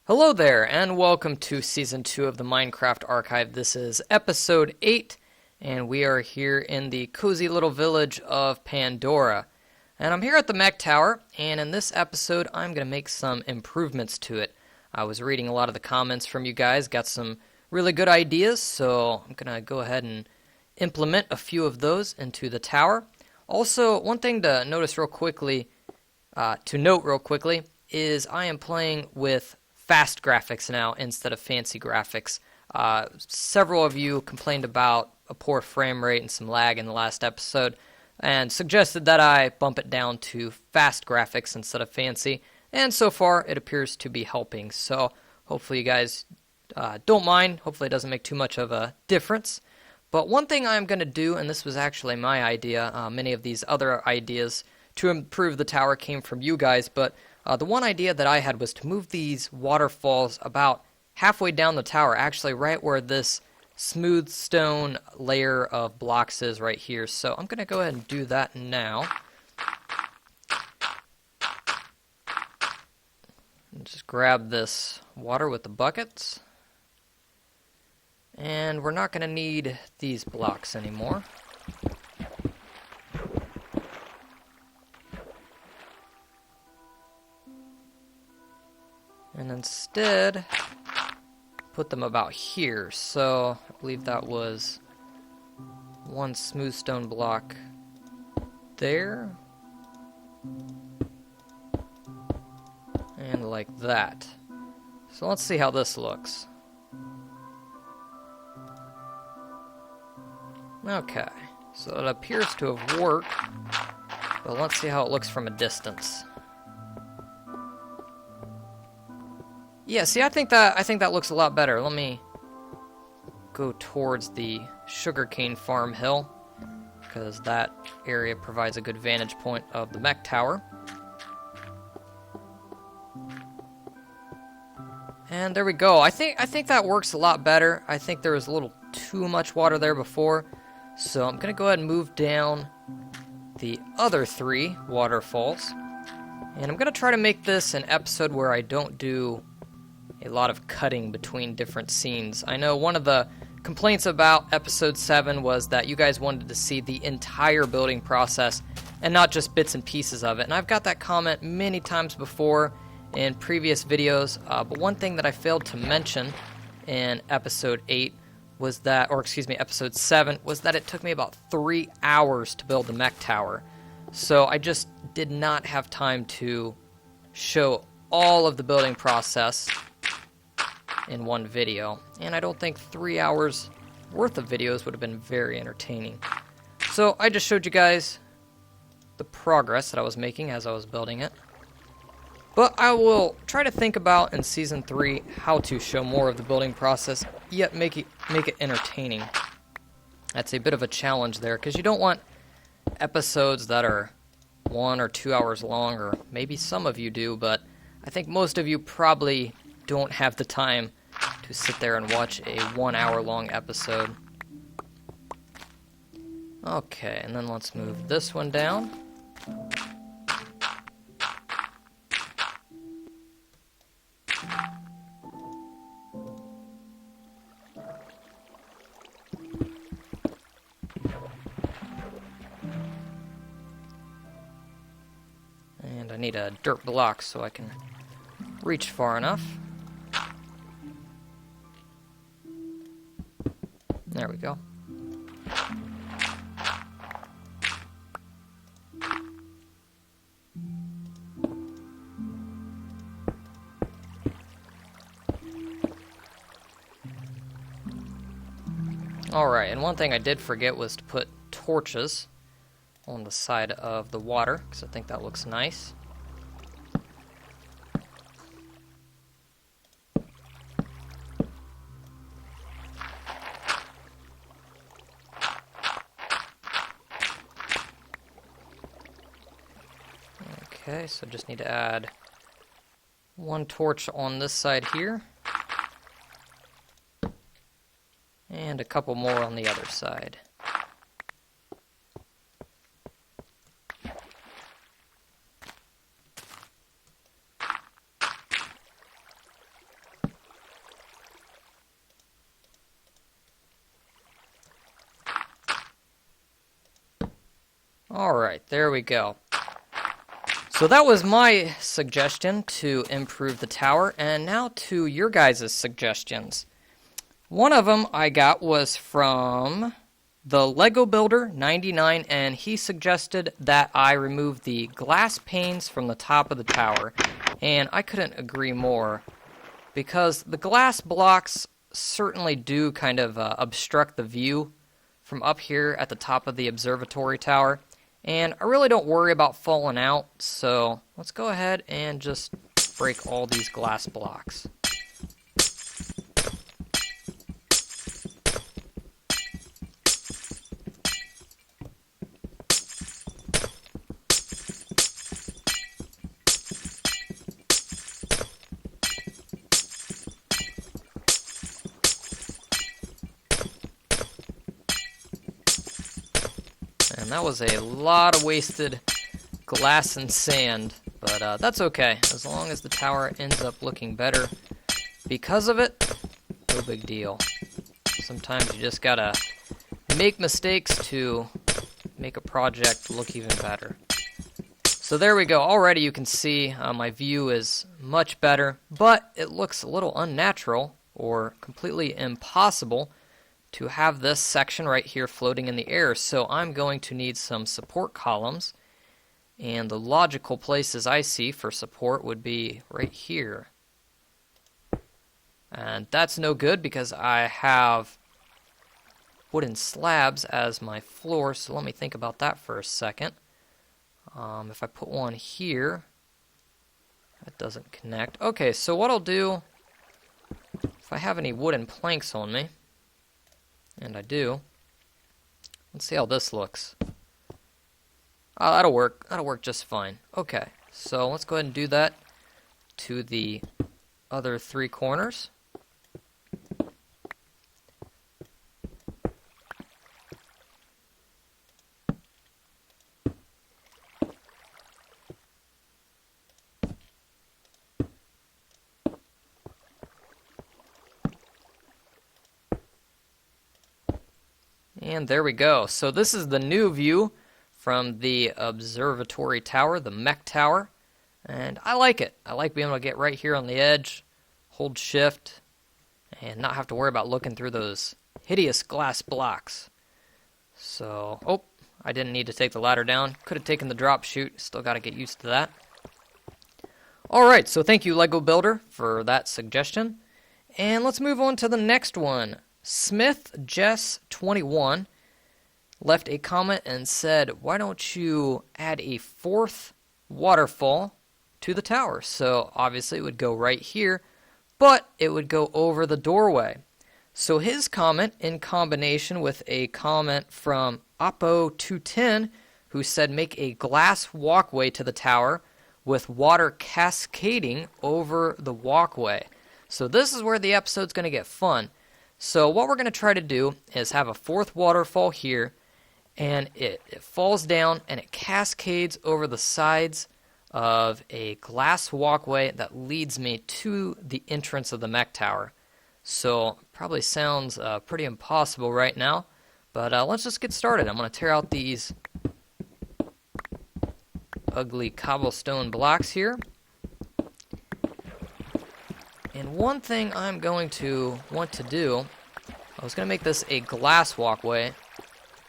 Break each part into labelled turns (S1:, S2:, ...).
S1: Hello there, and welcome to Season 2 of the Minecraft Archive. This is Episode 8, and we are here in the cozy little village of Pandora. And I'm here at the mech tower, and in this episode, I'm going to make some improvements to it. I was reading a lot of the comments from you guys, got some really good ideas, so I'm going to go ahead and implement a few of those into the tower. Also, one thing to note real quickly, is I am playing with fast graphics now instead of fancy graphics. Several of you complained about a poor frame rate and some lag in the last episode and suggested that I bump it down to fast graphics instead of fancy, and so far it appears to be helping. So hopefully you guys don't mind. Hopefully it doesn't make too much of a difference. But one thing I'm going to do, and this was actually my idea, many of these other ideas to improve the tower came from you guys, but the one idea that I had was to move these waterfalls about halfway down the tower, actually right where this smooth stone layer of blocks is right here. So I'm going to go ahead and do that now. And just grab this water with the buckets. And we're not going to need these blocks anymore. And instead, put them about here. So I believe that was one smooth stone block there. And like that. So let's see how this looks. Okay, so it appears to have worked, but let's see how it looks from a distance. Yeah, see, I think that looks a lot better. Let me go towards the sugarcane farm hill, because that area provides a good vantage point of the mech tower. And there we go. I think that works a lot better. I think there was a little too much water there before, so I'm gonna go ahead and move down the other three waterfalls, and I'm gonna try to make this an episode where I don't do a lot of cutting between different scenes. I know one of the complaints about episode 7 was that you guys wanted to see the entire building process and not just bits and pieces of it. And I've got that comment many times before in previous videos, but one thing that I failed to mention in episode 8 was that, episode 7, was that it took me about 3 hours to build the mech tower. So I just did not have time to show all of the building process in one video, and I don't think 3 hours worth of videos would have been very entertaining. So I just showed you guys the progress that I was making as I was building it. But I will try to think about in Season 3 how to show more of the building process, yet make it entertaining. That's a bit of a challenge there, because you don't want episodes that are 1 or 2 hours long, or maybe some of you do, but I think most of you probably don't have the time to sit there and watch a 1 hour long episode. Okay, and then let's move this one down. And I need a dirt block so I can reach far enough. There we go. Alright, and one thing I did forget was to put torches on the side of the water, because I think that looks nice. Okay, so just need to add one torch on this side here, and a couple more on the other side. Alright, there we go. So that was my suggestion to improve the tower, and now to your guys' suggestions. One of them I got was from the Lego Builder 99, and he suggested that I remove the glass panes from the top of the tower, and I couldn't agree more, because the glass blocks certainly do kind of obstruct the view from up here at the top of the observatory tower. And I really don't worry about falling out, so let's go ahead and just break all these glass blocks. And that was a lot of wasted glass and sand, but that's okay. As long as the tower ends up looking better because of it, no big deal. Sometimes you just gotta make mistakes to make a project look even better. So there we go. Already you can see my view is much better, but it looks a little unnatural or completely impossible to have this section right here floating in the air. So I'm going to need some support columns, and the logical places I see for support would be right here. And that's no good because I have wooden slabs as my floor, so let me think about that for a second. If I put one here, that doesn't connect. Okay, so what I'll do, if I have any wooden planks on me, and I do, let's see how this looks. Oh, that'll work. That'll work just fine. Okay, so let's go ahead and do that to the other three corners. And there we go. So this is the new view from the observatory tower, the mech tower. And I like it. I like being able to get right here on the edge, hold shift, and not have to worry about looking through those hideous glass blocks. So, oh, I didn't need to take the ladder down. Could have taken the drop chute. Still got to get used to that. Alright, so thank you, Lego Builder, for that suggestion. And let's move on to the next one. Smith Jess 21 left a comment and said, why don't you add a fourth waterfall to the tower? So obviously it would go right here, but it would go over the doorway. So his comment, in combination with a comment from Oppo210, who said make a glass walkway to the tower with water cascading over the walkway. So this is where the episode's going to get fun. So what we're going to try to do is have a fourth waterfall here, and it falls down and it cascades over the sides of a glass walkway that leads me to the entrance of the mech tower. So probably sounds pretty impossible right now, but let's just get started. I'm going to tear out these ugly cobblestone blocks here. And one thing I'm going to want to do, I was going to make this a glass walkway.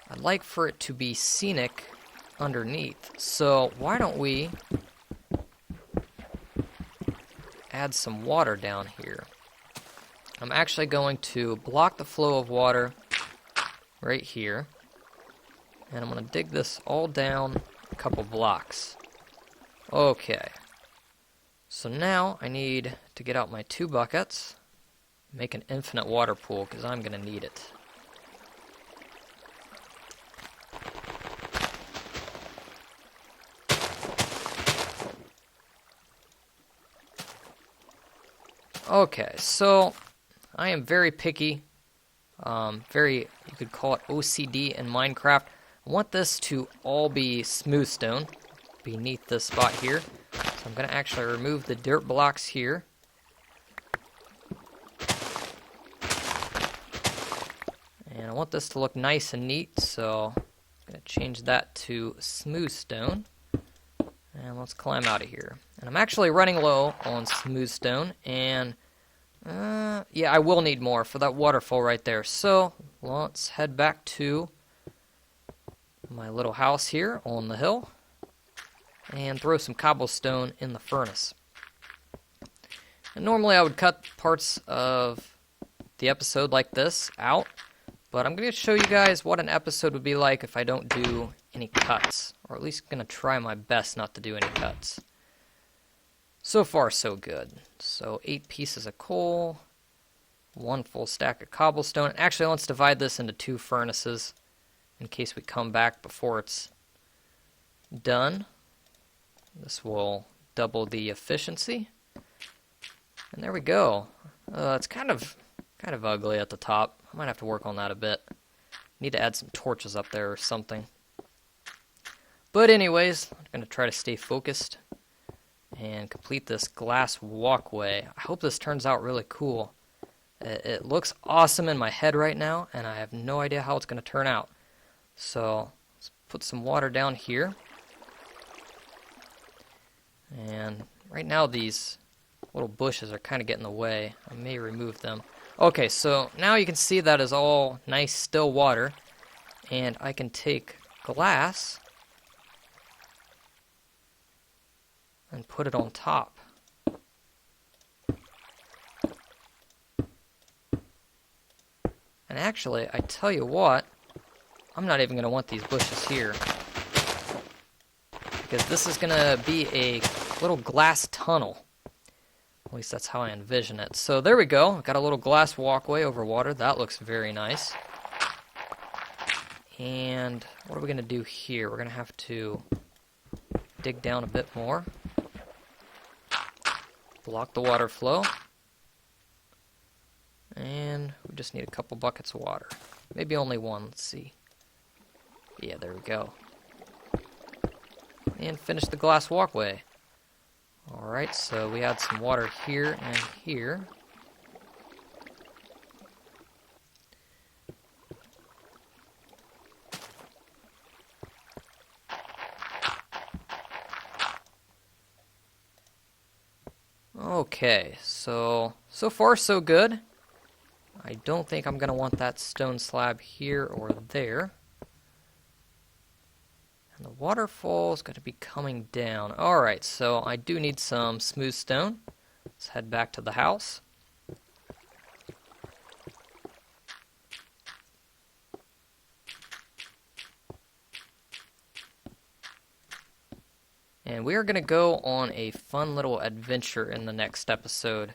S1: I'd like for it to be scenic underneath. So why don't we add some water down here? I'm actually going to block the flow of water right here. And I'm going to dig this all down a couple blocks. Okay. So now I need to get out my 2 buckets, make an infinite water pool because I'm going to need it. Okay, so I am very picky, you could call it OCD in Minecraft. I want this to all be smooth stone beneath this spot here. So I'm going to actually remove the dirt blocks here. And I want this to look nice and neat, so I'm going going to change that to smooth stone. And let's climb out of here. And I'm actually running low on smooth stone. And, yeah, I will need more for that waterfall right there. So, let's head back to my little house here on the hill. And throw some cobblestone in the furnace. And normally I would cut parts of the episode like this out. But I'm going to show you guys what an episode would be like if I don't do any cuts. Or at least going to try my best not to do any cuts. So far, so good. So 8 pieces of coal. 1 full stack of cobblestone. Actually, let's divide this into 2 furnaces. In case we come back before it's done. This will double the efficiency. And there we go. It's kind of ugly at the top. I might have to work on that a bit. Need to add some torches up there or something. But anyways, I'm going to try to stay focused and complete this glass walkway. I hope this turns out really cool. It looks awesome in my head right now, and I have no idea how it's going to turn out. So let's put some water down here. And right now these little bushes are kind of getting in the way. I may remove them. Okay, so now you can see that is all nice still water. And I can take glass and put it on top. And actually, I tell you what, I'm not even going to want these bushes here. Because this is going to be a little glass tunnel. At least that's how I envision it. So there we go. I've got a little glass walkway over water. That looks very nice. And what are we going to do here? We're going to have to dig down a bit more. Block the water flow. And we just need a couple buckets of water. Maybe only one. Let's see. Yeah, there we go. And finish the glass walkway. Alright, so we add some water here and here. Okay, so far so good. I don't think I'm going to want that stone slab here or there. And the waterfall is going to be coming down. Alright, so I do need some smooth stone. Let's head back to the house. And we are going to go on a fun little adventure in the next episode.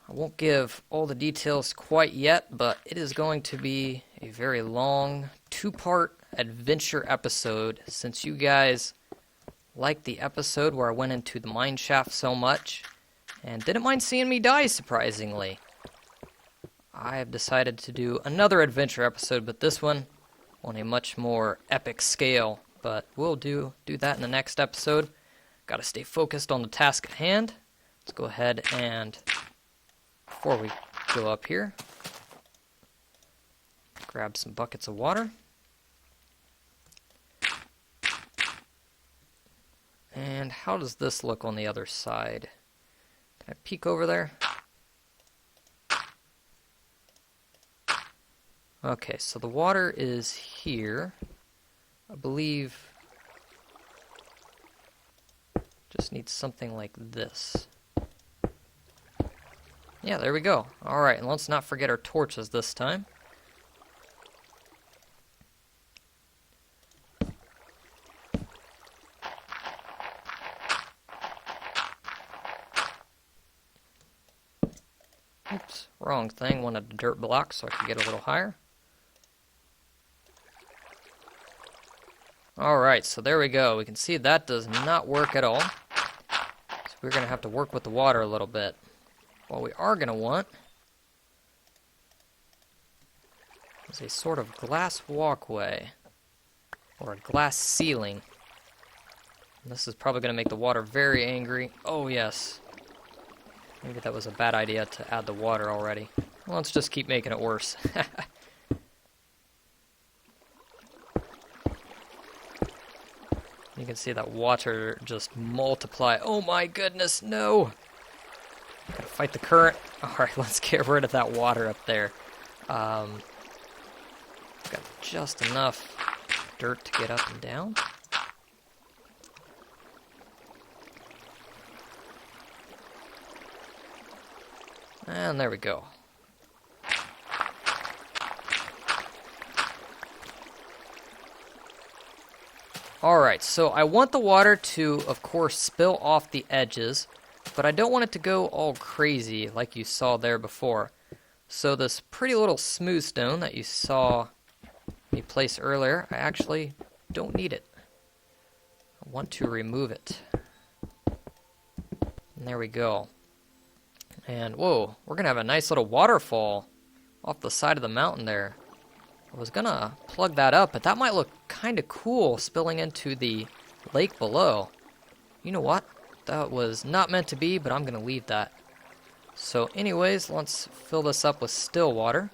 S1: I won't give all the details quite yet, but it is going to be a very long 2-part adventure episode, since you guys liked the episode where I went into the mine shaft so much and didn't mind seeing me die, surprisingly. I have decided to do another adventure episode, but this one on a much more epic scale. But we'll do that in the next episode. Gotta stay focused on the task at hand. Let's go ahead and, before we go up here, grab some buckets of water. And how does this look on the other side? Can I peek over there? Okay, so the water is here. I believe just needs something like this. Yeah, there we go. Alright, and let's not forget our torches this time. Oops, wrong thing. Wanted a dirt block so I could get a little higher. Alright, so there we go. We can see that does not work at all. So we're going to have to work with the water a little bit. What we are going to want is a sort of glass walkway, or a glass ceiling. And this is probably going to make the water very angry. Oh yes. Maybe that was a bad idea to add the water already. Well, let's just keep making it worse. You can see that water just multiply. Oh my goodness, no! Gotta fight the current. Alright, let's get rid of that water up there. Got just enough dirt to get up and down. And there we go. Alright, so I want the water to, of course, spill off the edges, but I don't want it to go all crazy like you saw there before. So this pretty little smooth stone that you saw me place earlier, I actually don't need it. I want to remove it. And there we go. And whoa, we're going to have a nice little waterfall off the side of the mountain there. I was gonna plug that up, but that might look kind of cool spilling into the lake below. You know what? That was not meant to be, but I'm gonna leave that. So anyways, let's fill this up with still water.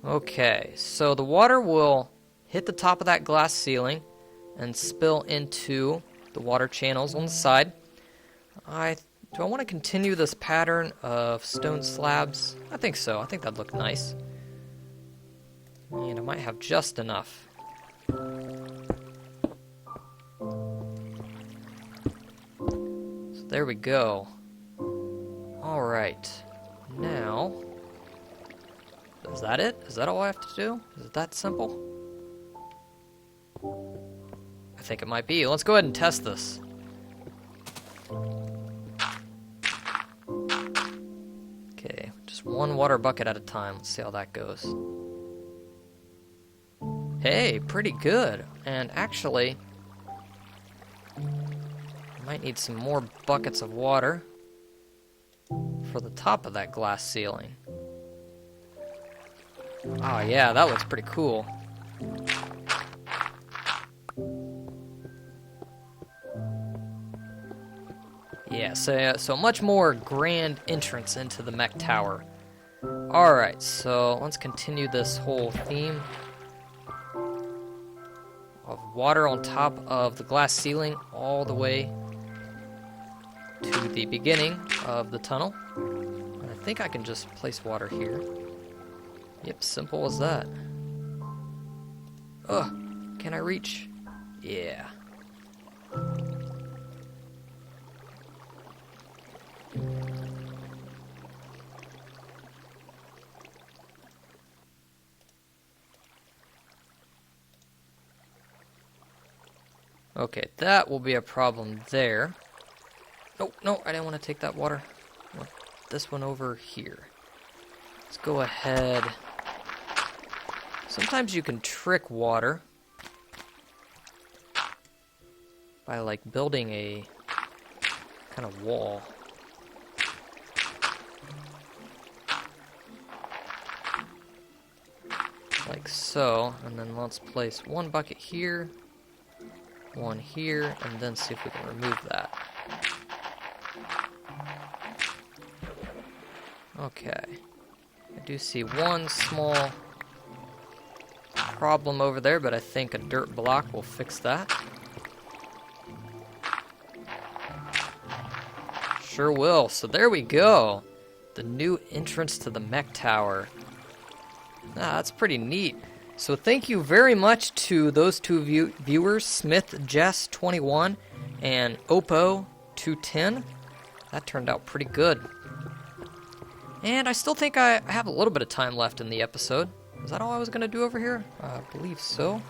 S1: Okay, so the water will hit the top of that glass ceiling and spill into the water channels on the side. Do I want to continue this pattern of stone slabs? I think so. I think that'd look nice. And I might have just enough. So there we go. Alright. Now, is that it? Is that all I have to do? Is it that simple? I think it might be. Let's go ahead and test this. Okay, just one water bucket at a time. Let's see how that goes. Hey, pretty good. And actually, I might need some more buckets of water for the top of that glass ceiling. Oh yeah, that looks pretty cool. Yeah, so much more grand entrance into the mech tower. Alright, so let's continue this whole theme of water on top of the glass ceiling all the way to the beginning of the tunnel. And I think I can just place water here. Yep, simple as that. Ugh, can I reach? Yeah. Okay, that will be a problem there. Oh, no, I didn't want to take that water. I want this one over here. Let's go ahead. Sometimes you can trick water by like building a kind of wall. Like so, and then let's place one bucket here, one here, and then see if we can remove that. Okay. I do see one small problem over there, but I think a dirt block will fix that. Sure will. So there we go. The new entrance to the mech tower. That's pretty neat. So thank you very much to those two viewers, SmithJess21 and Oppo210. That turned out pretty good. And I still think I have a little bit of time left in the episode. Is that all I was going to do over here? I believe so.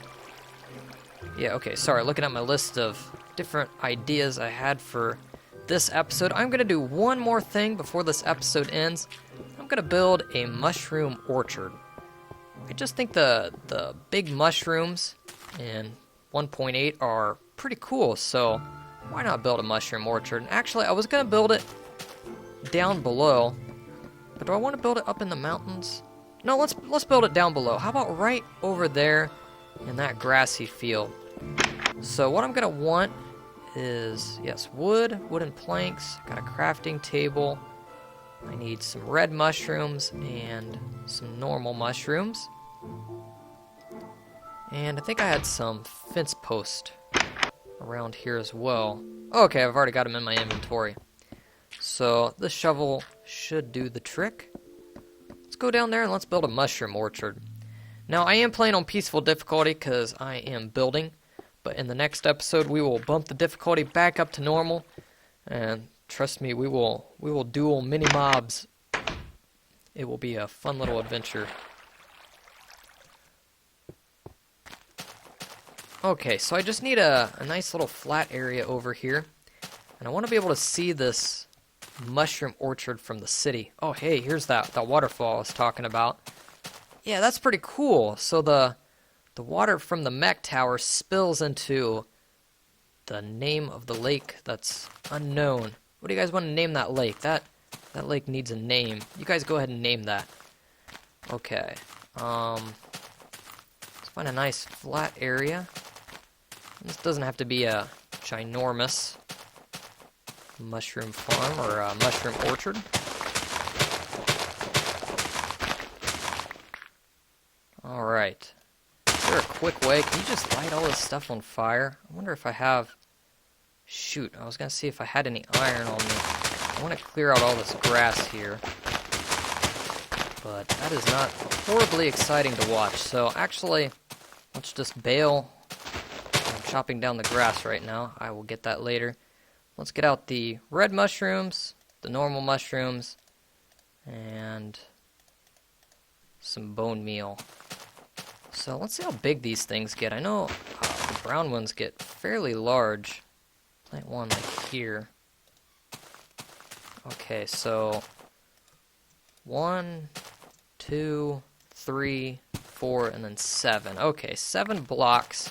S1: Yeah, okay, sorry, looking at my list of different ideas I had for this episode, I'm going to do one more thing before this episode ends. I'm going to build a mushroom orchard. I just think the big mushrooms in 1.8 are pretty cool, so why not build a mushroom orchard? And actually, I was going to build it down below, but do I want to build it up in the mountains? No, let's build it down below. How about right over there in that grassy field? So what I'm going to want is, yes, wood, wooden planks, got a crafting table. I need some red mushrooms and some normal mushrooms. And I think I had some fence post around here as well. Okay, I've already got them in my inventory. So this shovel should do the trick. Let's go down there and let's build a mushroom orchard. Now, I am playing on peaceful difficulty because I am building. But in the next episode, we will bump the difficulty back up to normal. And trust me, we will duel mini mobs. It will be a fun little adventure. Okay, so I just need a nice little flat area over here. And I want to be able to see this mushroom orchard from the city. Oh, hey, here's that waterfall I was talking about. Yeah, that's pretty cool. So the water from the mech tower spills into the name of the lake that's unknown. What do you guys want to name that lake? That lake needs a name. You guys go ahead and name that. Okay. Let's find a nice flat area. This doesn't have to be a ginormous mushroom farm or a mushroom orchard. Alright. Is there a quick way? Can you just light all this stuff on fire? I wonder if I have... Shoot, I was going to see if I had any iron on me. I want to clear out all this grass here. But that is not horribly exciting to watch. So actually, let's just bail. I'm chopping down the grass right now. I will get that later. Let's get out the red mushrooms, the normal mushrooms, and some bone meal. So let's see how big these things get. I know the brown ones get fairly large. Plant one like here. Okay, so 1, 2, 3, 4, and then 7. Okay, 7 blocks.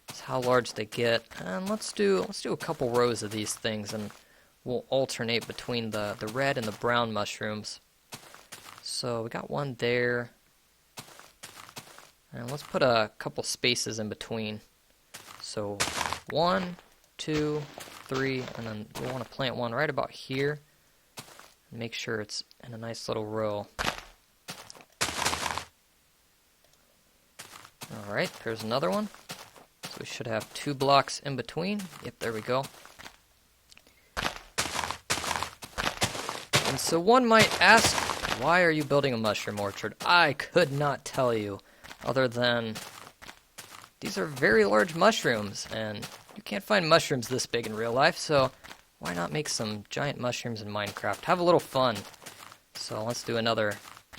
S1: That's how large they get. And let's do a couple rows of these things, and we'll alternate between the red and the brown mushrooms. So we got one there. And let's put a couple spaces in between. So 1, 2, 3, and then we'll want to plant one right about here. And make sure it's in a nice little row. Alright, there's another one. So we should have 2 blocks in between. Yep, there we go. And so one might ask, why are you building a mushroom orchard? I could not tell you, other than these are very large mushrooms, and you can't find mushrooms this big in real life, so why not make some giant mushrooms in Minecraft? Have a little fun. So let's do another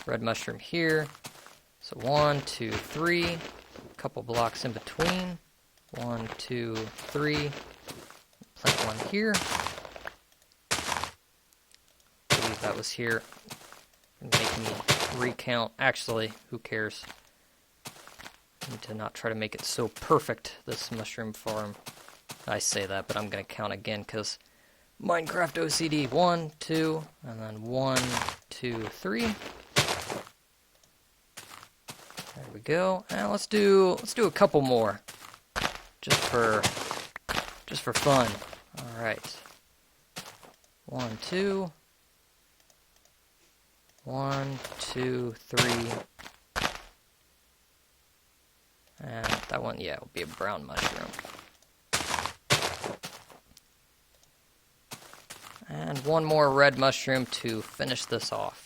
S1: red mushroom here. So 1, 2, 3, a couple blocks in between. 1, 2, 3. Plant one here. I believe that was here. Make me recount. Actually, who cares? I need to not try to make it so perfect, this mushroom farm. I say that, but I'm going to count again because Minecraft OCD. 1, 2, and then 1, 2, 3. There we go. And let's do a couple more, just for fun. All right. 1, 2. 1, 2, 3. And that one, yeah, will be a brown mushroom. And one more red mushroom to finish this off.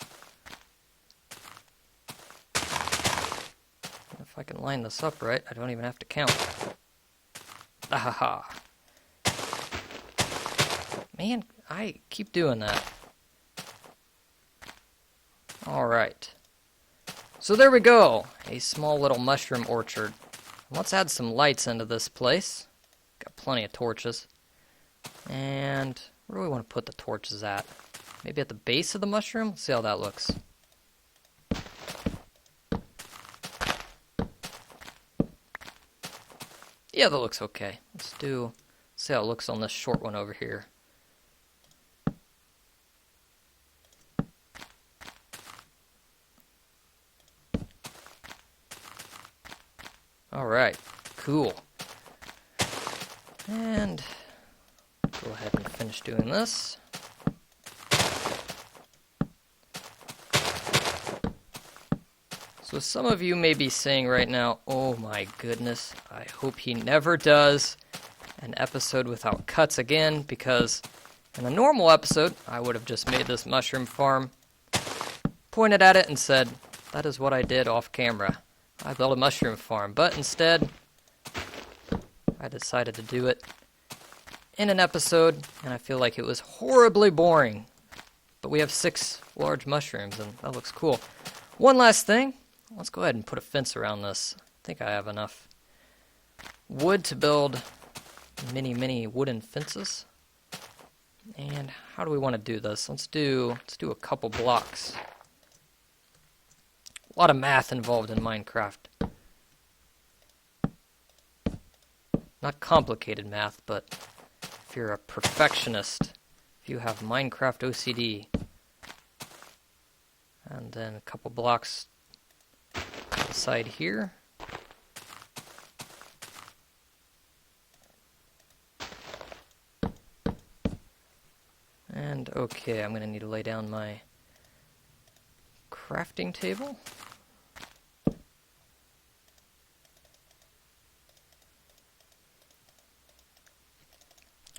S1: If I can line this up right, I don't even have to count. Ahaha. Man, I keep doing that. Alright. So there we go. A small little mushroom orchard. Let's add some lights into this place. Got plenty of torches. And where do we want to put the torches at? Maybe at the base of the mushroom? Let's see how that looks. Yeah, that looks okay. Let's see how it looks on this short one over here. Alright, cool. And Go ahead and finish doing this. So some of you may be saying right now, oh my goodness, I hope he never does an episode without cuts again, because in a normal episode, I would have just made this mushroom farm, pointed at it and said, that is what I did off camera. I built a mushroom farm, but instead, I decided to do it in an episode, and I feel like it was horribly boring. But we have 6 large mushrooms, and that looks cool. One last thing. Let's go ahead and put a fence around this. I think I have enough wood to build many wooden fences. And how do we want to do this? Let's do a couple blocks. A lot of math involved in Minecraft. Not complicated math, but if you're a perfectionist, if you have Minecraft OCD, and then a couple blocks side here. And okay, I'm going to need to lay down my crafting table.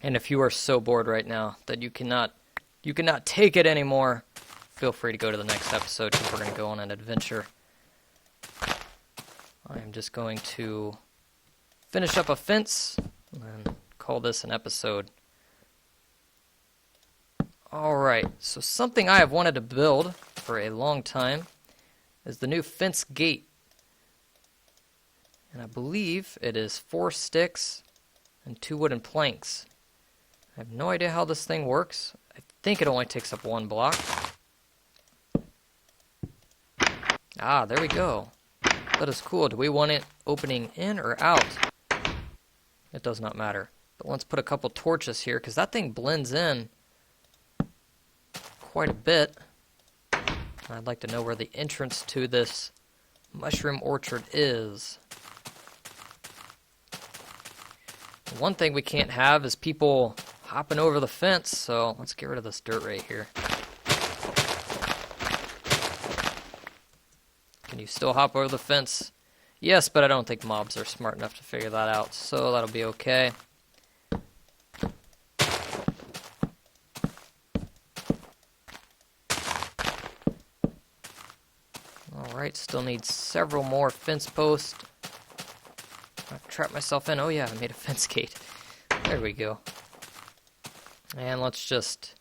S1: And if you are so bored right now that you cannot take it anymore, feel free to go to the next episode, because we're going to go on an adventure. I'm just going to finish up a fence and call this an episode. Alright, so something I have wanted to build for a long time is the new fence gate. And I believe it is 4 sticks and 2 wooden planks. I have no idea how this thing works. I think it only takes up 1 block. Ah, there we go. That is cool. Do we want it opening in or out? It does not matter. But let's put a couple torches here, because that thing blends in quite a bit. I'd like to know where the entrance to this mushroom orchard is. One thing we can't have is people hopping over the fence, so let's get rid of this dirt right here. Can you still hop over the fence? Yes, but I don't think mobs are smart enough to figure that out, so that'll be okay. Alright, still need several more fence posts. I've trapped myself in. Oh yeah, I made a fence gate. There we go. And let's just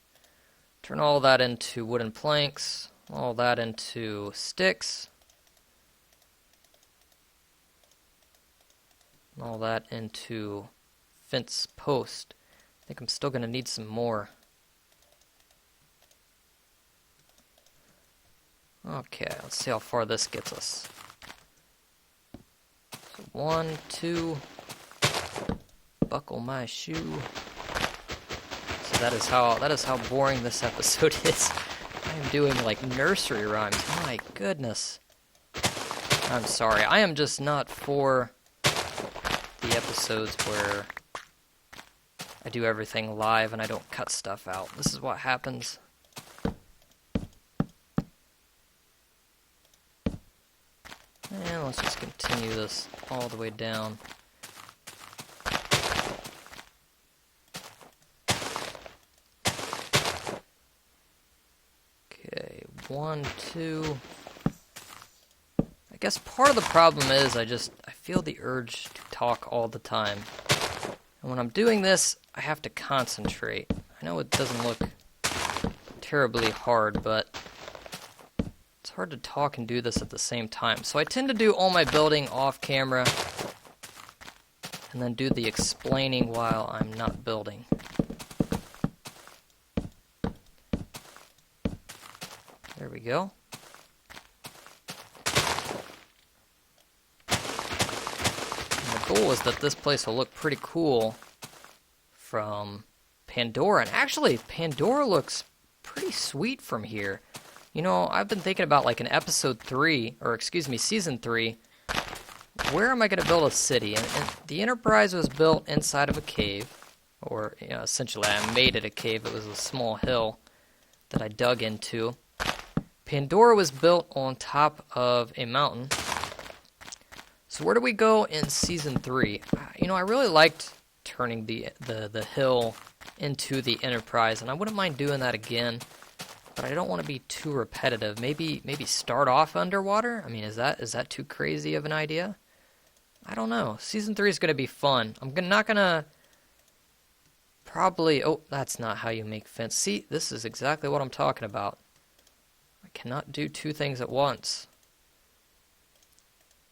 S1: turn all that into wooden planks, all that into sticks, all that into fence post. I think I'm still going to need some more. Okay, let's see how far this gets us. So 1, 2, buckle my shoe. So that is how boring this episode is. I am doing like nursery rhymes. My goodness. I'm sorry. I am just not for the episodes where I do everything live and I don't cut stuff out. This is what happens. And let's just continue this all the way down. Okay, 1, 2. I guess part of the problem is I feel the urge to talk all the time. And when I'm doing this, I have to concentrate. I know it doesn't look terribly hard, but it's hard to talk and do this at the same time. So I tend to do all my building off camera and then do the explaining while I'm not building. There we go. The goal is that this place will look pretty cool from Pandora. And actually, Pandora looks pretty sweet from here. You know, I've been thinking about like in episode 3, or excuse me, season 3, where am I going to build a city? And the Enterprise was built inside of a cave. or essentially I made it a cave. It was a small hill that I dug into. Pandora was built on top of a mountain. So where do we go in Season 3? I really liked turning the hill into the Enterprise, and I wouldn't mind doing that again, but I don't want to be too repetitive. Maybe start off underwater? I mean, is that too crazy of an idea? I don't know. Season 3 is going to be fun. I'm not going to probably... Oh, that's not how you make fence. See, this is exactly what I'm talking about. I cannot do two things at once.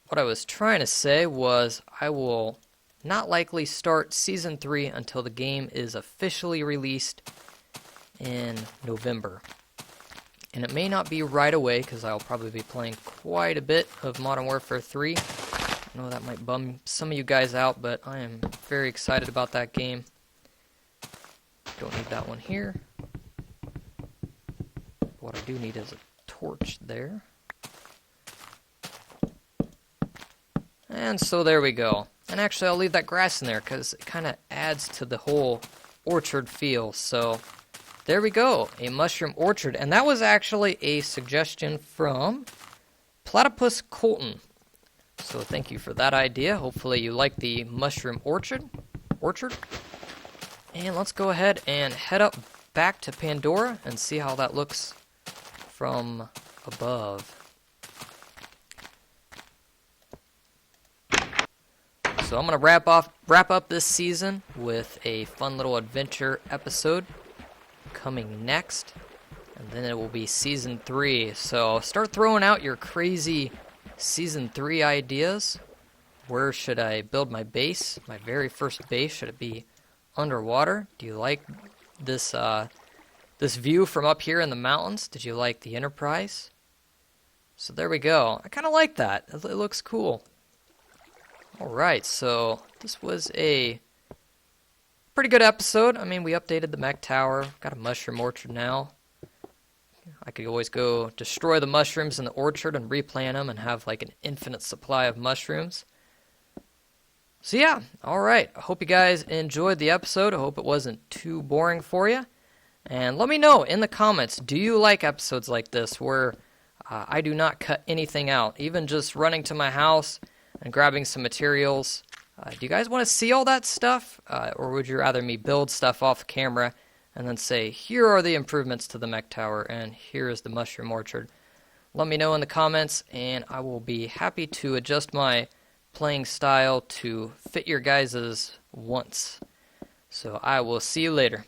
S1: What I was trying to say was I will not likely start Season 3 until the game is officially released in November. And it may not be right away because I'll probably be playing quite a bit of Modern Warfare 3. I know that might bum some of you guys out, but I am very excited about that game. Don't need that one here. What I do need is a torch there. And so there we go. And actually I'll leave that grass in there because it kind of adds to the whole orchard feel. So there we go, a mushroom orchard. And that was actually a suggestion from Platypus Colton. So thank you for that idea. Hopefully you like the mushroom orchard. And let's go ahead and head up back to Pandora and see how that looks from above. So I'm going to wrap up this season with a fun little adventure episode coming next. And then it will be Season 3. So start throwing out your crazy Season 3 ideas. Where should I build my base? My very first base, should it be underwater? Do you like this this view from up here in the mountains? Did you like the Enterprise? So there we go. I kind of like that. It looks cool. Alright, so this was a pretty good episode. I mean, we updated the mech tower. Got a mushroom orchard now. I could always go destroy the mushrooms in the orchard and replant them and have like an infinite supply of mushrooms. So yeah, alright. I hope you guys enjoyed the episode. I hope it wasn't too boring for you. And let me know in the comments, do you like episodes like this where I do not cut anything out? Even just running to my house and grabbing some materials. Do you guys want to see all that stuff? Or would you rather me build stuff off camera and then say, here are the improvements to the mech tower and here is the mushroom orchard? Let me know in the comments and I will be happy to adjust my playing style to fit your guys' wants. So I will see you later.